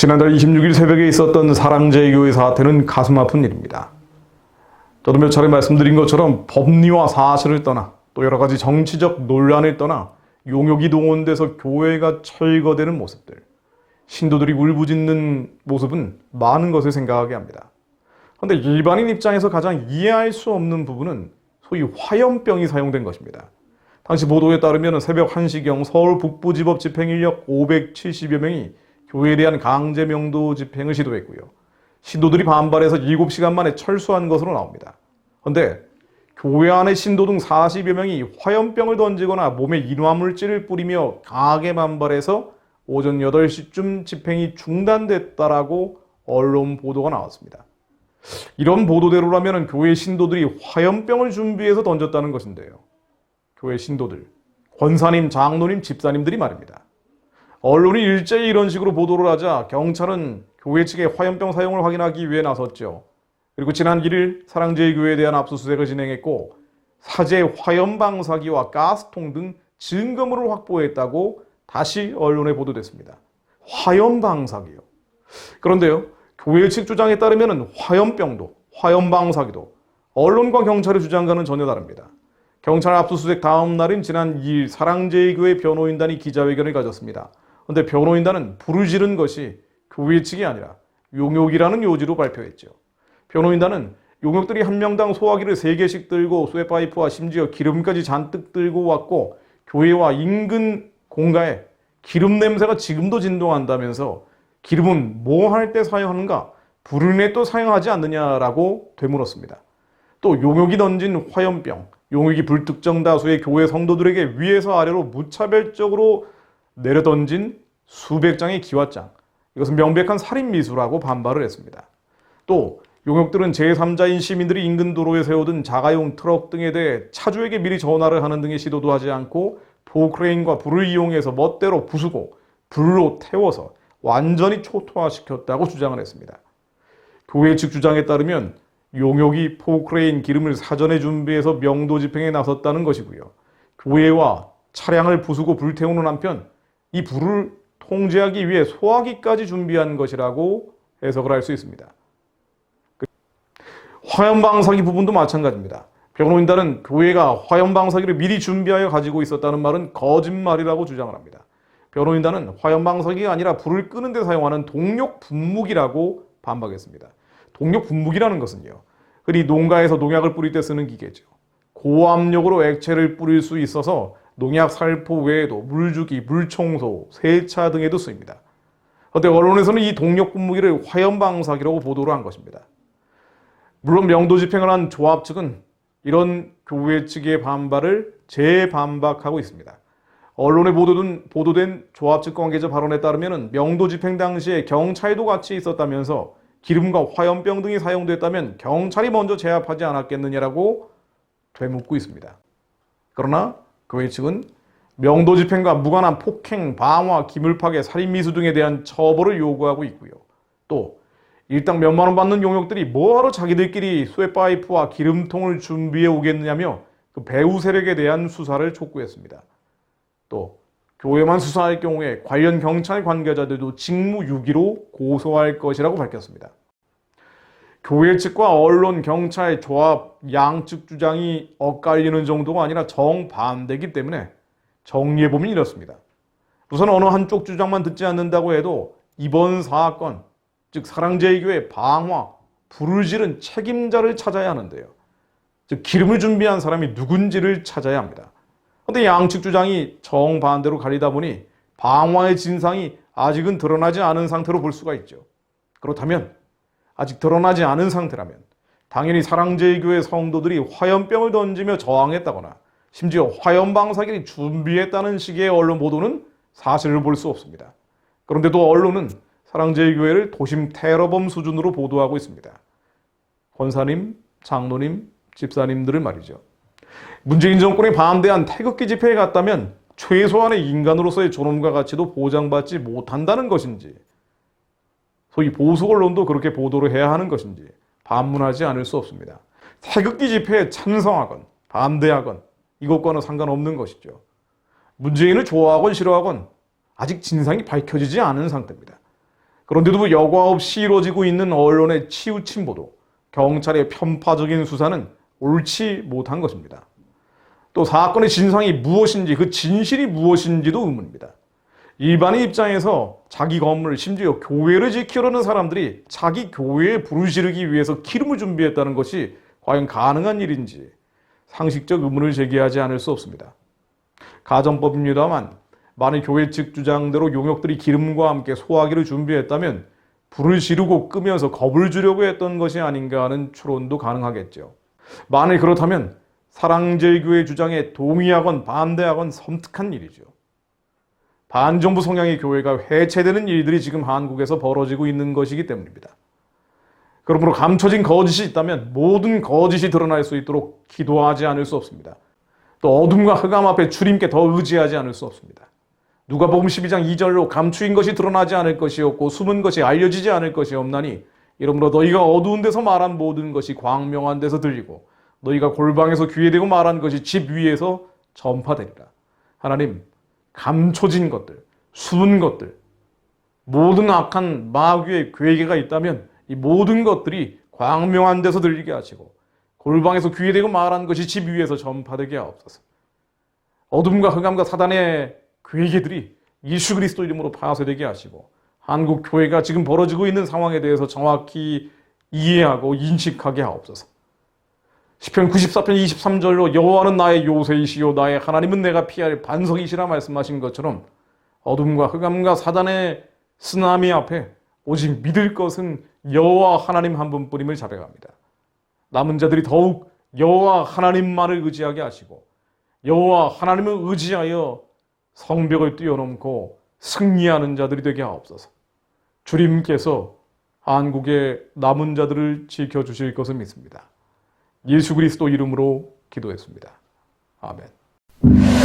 지난달 26일 새벽에 있었던 사랑제일교회 사태는 가슴 아픈 일입니다. 저도 몇 차례 말씀드린 것처럼 법리와 사실을 떠나 또 여러 가지 정치적 논란을 떠나 용역이 동원돼서 교회가 철거되는 모습들, 신도들이 울부짖는 모습은 많은 것을 생각하게 합니다. 그런데 일반인 입장에서 가장 이해할 수 없는 부분은 소위 화염병이 사용된 것입니다. 당시 보도에 따르면 새벽 1시경 서울 북부지법 집행인력 570여 명이 교회에 대한 강제 명도 집행을 시도했고요. 신도들이 반발해서 7시간 만에 철수한 것으로 나옵니다. 그런데 교회 안의 신도 등 40여 명이 화염병을 던지거나 몸에 인화물질을 뿌리며 강하게 반발해서 오전 8시쯤 집행이 중단됐다라고 언론 보도가 나왔습니다. 이런 보도대로라면 교회 신도들이 화염병을 준비해서 던졌다는 것인데요. 교회 신도들, 권사님, 장로님, 집사님들이 말입니다. 언론이 일제히 이런 식으로 보도를 하자 경찰은 교회 측의 화염병 사용을 확인하기 위해 나섰죠. 그리고 지난 1일 사랑제일교회에 대한 압수수색을 진행했고 사제 화염방사기와 가스통 등 증거물을 확보했다고 다시 언론에 보도됐습니다. 화염방사기요. 그런데요, 교회 측 주장에 따르면 화염병도 화염방사기도 언론과 경찰의 주장과는 전혀 다릅니다. 경찰 압수수색 다음 날인 지난 2일 사랑제일교회 변호인단이 기자회견을 가졌습니다. 그런데 변호인단은 불을 지른 것이 교회 측이 아니라 용역이라는 요지로 발표했죠. 변호인단은 용역들이 한 명당 소화기를 3개씩 들고 쇠파이프와 심지어 기름까지 잔뜩 들고 왔고 교회와 인근 공가에 기름 냄새가 지금도 진동한다면서 기름은 뭐 할 때 사용하는가? 불을 내 또 사용하지 않느냐라고 되물었습니다. 또 용역이 던진 화염병, 용역이 불특정 다수의 교회 성도들에게 위에서 아래로 무차별적으로 내려던진 수백 장의 기와장, 이것은 명백한 살인미수라고 반발을 했습니다. 또 용역들은 제3자인 시민들이 인근 도로에 세워둔 자가용 트럭 등에 대해 차주에게 미리 전화를 하는 등의 시도도 하지 않고 포크레인과 불을 이용해서 멋대로 부수고 불로 태워서 완전히 초토화시켰다고 주장을 했습니다. 교회 측 주장에 따르면 용역이 포크레인 기름을 사전에 준비해서 명도 집행에 나섰다는 것이고요. 교회와 차량을 부수고 불태우는 한편 이 불을 통제하기 위해 소화기까지 준비한 것이라고 해석을 할 수 있습니다. 화염방사기 부분도 마찬가지입니다. 변호인단은 교회가 화염방사기를 미리 준비하여 가지고 있었다는 말은 거짓말이라고 주장을 합니다. 변호인단은 화염방사기가 아니라 불을 끄는 데 사용하는 동력 분무기라고 반박했습니다. 동력 분무기라는 것은요, 흔히 농가에서 농약을 뿌릴 때 쓰는 기계죠. 고압력으로 액체를 뿌릴 수 있어서 농약 살포 외에도 물주기, 물청소, 세차 등에도 쓰입니다. 그런데 언론에서는 이 동력 분무기를 화염방사기라고 보도를 한 것입니다. 물론 명도 집행을 한 조합 측은 이런 교회 측의 반발을 재반박하고 있습니다. 언론에 보도된 조합 측 관계자 발언에 따르면 명도 집행 당시에 경찰도 같이 있었다면서 기름과 화염병 등이 사용됐다면 경찰이 먼저 제압하지 않았겠느냐라고 되묻고 있습니다. 그러나 교회 측은 명도 집행과 무관한 폭행, 방화, 기물파괴, 살인미수 등에 대한 처벌을 요구하고 있고요. 또 일당 몇만 원 받는 용역들이 뭐하러 자기들끼리 쇠파이프와 기름통을 준비해 오겠느냐며 그 배후 세력에 대한 수사를 촉구했습니다. 또 교회만 수사할 경우에 관련 경찰 관계자들도 직무유기로 고소할 것이라고 밝혔습니다. 교회 측과 언론, 경찰, 조합 양측 주장이 엇갈리는 정도가 아니라 정반대이기 때문에 정리해보면 이렇습니다. 우선 어느 한쪽 주장만 듣지 않는다고 해도 이번 사건, 즉 사랑제일교회 방화, 불을 지른 책임자를 찾아야 하는데요. 즉 기름을 준비한 사람이 누군지를 찾아야 합니다. 그런데 양측 주장이 정반대로 갈리다 보니 방화의 진상이 아직은 드러나지 않은 상태로 볼 수가 있죠. 그렇다면 아직 드러나지 않은 상태라면 당연히 사랑제일교회 성도들이 화염병을 던지며 저항했다거나 심지어 화염방사기를 준비했다는 식의 언론 보도는 사실로 볼 수 없습니다. 그런데도 언론은 사랑제일교회를 도심 테러범 수준으로 보도하고 있습니다. 권사님, 장로님, 집사님들을 말이죠. 문재인 정권에 반대한 태극기 집회에 갔다면 최소한의 인간으로서의 존엄과 가치도 보장받지 못한다는 것인지, 소위 보수 언론도 그렇게 보도를 해야 하는 것인지 반문하지 않을 수 없습니다. 태극기 집회에 찬성하건 반대하건 이것과는 상관없는 것이죠. 문재인을 좋아하건 싫어하건 아직 진상이 밝혀지지 않은 상태입니다. 그런데도 여과 없이 이루어지고 있는 언론의 치우친 보도, 경찰의 편파적인 수사는 옳지 못한 것입니다. 또 사건의 진상이 무엇인지, 그 진실이 무엇인지도 의문입니다. 일반의 입장에서 자기 건물, 심지어 교회를 지키려는 사람들이 자기 교회에 불을 지르기 위해서 기름을 준비했다는 것이 과연 가능한 일인지 상식적 의문을 제기하지 않을 수 없습니다. 가정법입니다만 만일 교회 측 주장대로 용역들이 기름과 함께 소화기를 준비했다면 불을 지르고 끄면서 겁을 주려고 했던 것이 아닌가 하는 추론도 가능하겠죠. 만일 그렇다면 사랑제일교회 주장에 동의하건 반대하건 섬뜩한 일이죠. 반정부 성향의 교회가 해체되는 일들이 지금 한국에서 벌어지고 있는 것이기 때문입니다. 그러므로 감춰진 거짓이 있다면 모든 거짓이 드러날 수 있도록 기도하지 않을 수 없습니다. 또 어둠과 흑암 앞에 주님께 더 의지하지 않을 수 없습니다. 누가복음 12장 2절로 감추인 것이 드러나지 않을 것이 없고 숨은 것이 알려지지 않을 것이 없나니 이러므로 너희가 어두운 데서 말한 모든 것이 광명한 데서 들리고 너희가 골방에서 귀에 대고 말한 것이 집 위에서 전파되리라. 하나님, 감춰진 것들, 숨은 것들, 모든 악한 마귀의 괴계가 있다면 이 모든 것들이 광명한 데서 들리게 하시고 골방에서 귀에 대고 말한 것이 집 위에서 전파되게 하옵소서. 어둠과 흑암과 사단의 괴계들이 예수 그리스도 이름으로 파쇄되게 하시고 한국 교회가 지금 벌어지고 있는 상황에 대해서 정확히 이해하고 인식하게 하옵소서. 시편 94편 23절로 여호와는 나의 요새이시요 나의 하나님은 내가 피할 반석이시라 말씀하신 것처럼 어둠과 흑암과 사단의 쓰나미 앞에 오직 믿을 것은 여호와 하나님 한 분뿐임을 자백합니다. 남은 자들이 더욱 여호와 하나님만을 의지하게 하시고 여호와 하나님을 의지하여 성벽을 뛰어넘고 승리하는 자들이 되게 하옵소서. 주님께서 한국의 남은 자들을 지켜주실 것을 믿습니다. 예수 그리스도 이름으로 기도했습니다. 아멘.